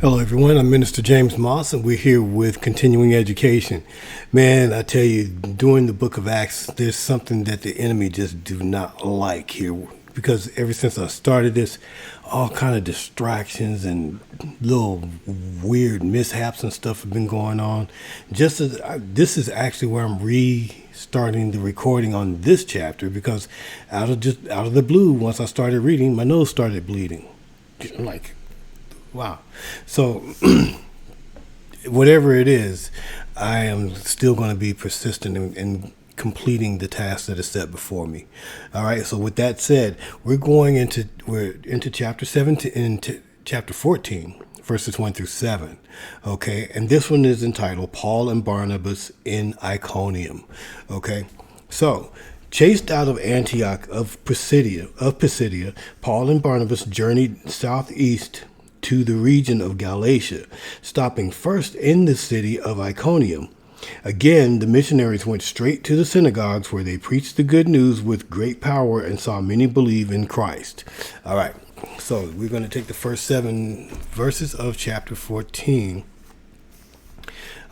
Hello, everyone. I'm Minister James Moss, and we're here with continuing education. Man, I tell you, during the book of Acts, there's something that the enemy just do not like here, because ever since I started this, all kind of distractions and little weird mishaps and stuff have been going on. Just as this is actually where I'm restarting the recording on this chapter, because out of the blue, once I started reading, my nose started bleeding. I'm like, wow. So whatever it is, I am still going to be persistent in completing the task that is set before me. All right. So with that said, we're into chapter 17, into chapter 14, verses 1 through 7. Okay. And this one is entitled Paul and Barnabas in Iconium. Okay. So chased out of Antioch of Pisidia, Paul and Barnabas journeyed southeast to the region of Galatia, stopping first in the city of Iconium. Again, the missionaries went straight to the synagogues where they preached the good news with great power and saw many believe in Christ. All right, so we're going to take the first 7 verses of chapter 14.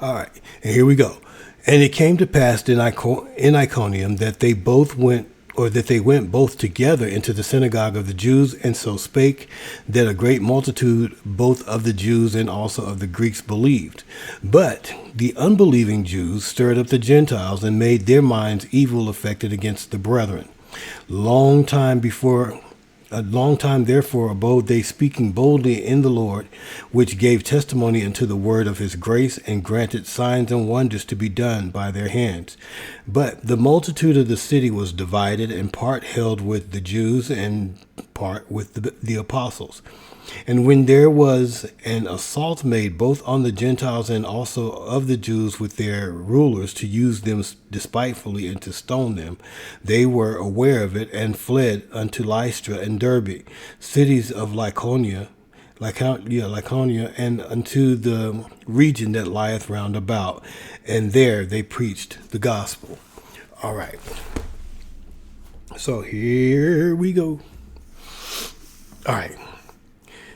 All right, and here we go. And it came to pass in Iconium that they went both together into the synagogue of the Jews, and so spake that a great multitude both of the Jews and also of the Greeks believed. But the unbelieving Jews stirred up the Gentiles and made their minds evil affected against the brethren. A long time therefore abode they, speaking boldly in the Lord, which gave testimony unto the word of his grace, and granted signs and wonders to be done by their hands. But the multitude of the city was divided, and part held with the Jews and part with the apostles. And when there was an assault made both on the Gentiles and also of the Jews with their rulers to use them despitefully and to stone them, they were aware of it and fled unto Lystra and Derbe, cities of Lycaonia, and unto the region that lieth round about. And there they preached the gospel. All right. So here we go. All right.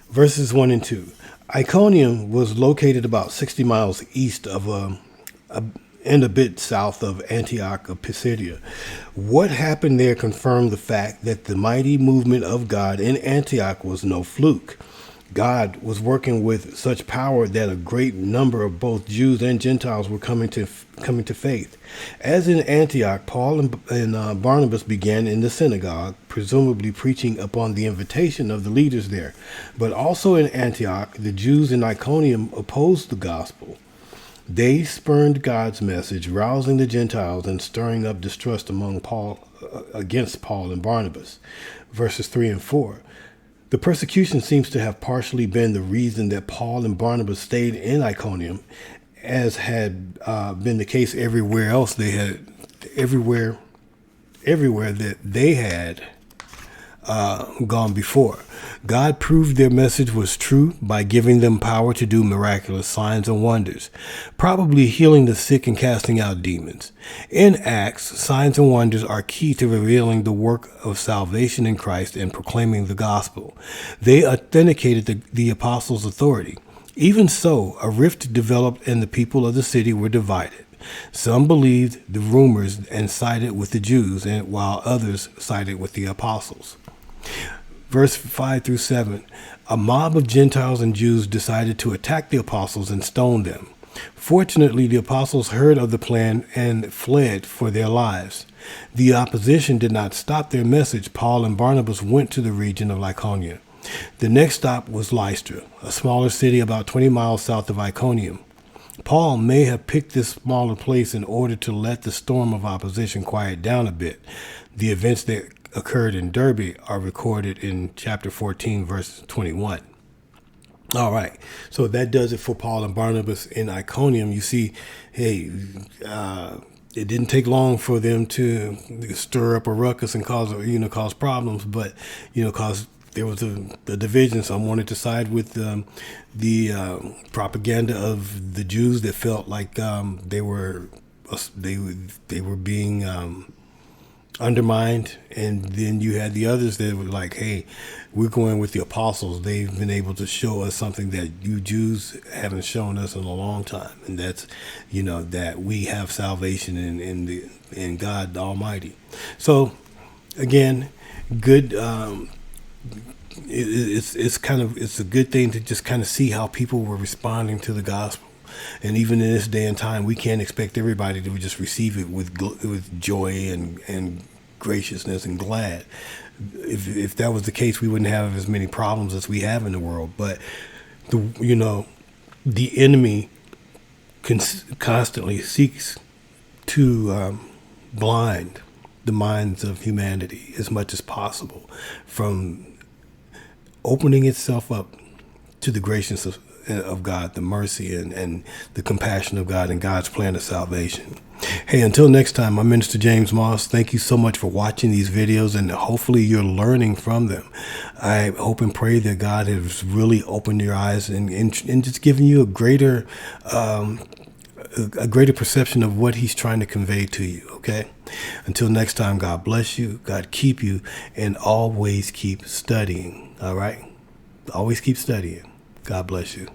Verses 1 and 2. Iconium was located about 60 miles east of and a bit south of Antioch of Pisidia. What happened there confirmed the fact that the mighty movement of God in Antioch was no fluke. God was working with such power that a great number of both Jews and Gentiles were coming to faith. As in Antioch, Paul and Barnabas began in the synagogue, presumably preaching upon the invitation of the leaders there. But also in Antioch, the Jews in Iconium opposed the gospel. They spurned God's message, rousing the Gentiles and stirring up distrust against Paul and Barnabas. Verses 3 and 4. The persecution seems to have partially been the reason that Paul and Barnabas stayed in Iconium, as had been the case everywhere that they had gone before. God proved their message was true by giving them power to do miraculous signs and wonders, probably healing the sick and casting out demons. In Acts, signs and wonders are key to revealing the work of salvation in Christ and proclaiming the gospel. They authenticated the apostles' authority. Even so, a rift developed and the people of the city were divided. Some believed the rumors and sided with the Jews, and while others sided with the apostles. Verse 5 through 7. A mob of Gentiles and Jews decided to attack the apostles and stone them. Fortunately, the apostles heard of the plan and fled for their lives. The opposition did not stop their message. Paul and Barnabas went to the region of Lycaonia. The next stop was Lystra, a smaller city about 20 miles south of Iconium. Paul may have picked this smaller place in order to let the storm of opposition quiet down a bit. The events that occurred in Derbe are recorded in chapter 14, verse 21. All right, so that does it for Paul and Barnabas in Iconium. You see, it didn't take long for them to stir up a ruckus and cause problems, but cause there was a division. Some wanted to side with the propaganda of the Jews that felt like they were being undermined, and then you had the others that were like, hey, we're going with the apostles. They've been able to show us something that you Jews haven't shown us in a long time, and that's, that we have salvation in God the Almighty. So again, good. It's a good thing to just kind of see how people were responding to the gospel. And even in this day and time, we can't expect everybody to just receive it with joy and graciousness and glad. If that was the case, we wouldn't have as many problems as we have in the world. But the enemy constantly seeks to blind the minds of humanity as much as possible from opening itself up to the graciousness of God, the mercy and the compassion of God and God's plan of salvation. Hey, until next time, I'm Minister James Moss. Thank you so much for watching these videos, and hopefully you're learning from them. I hope and pray that God has really opened your eyes and just given you a greater perception of what he's trying to convey to you. Okay. Until next time, God bless you. God keep you, and always keep studying. All right. Always keep studying. God bless you.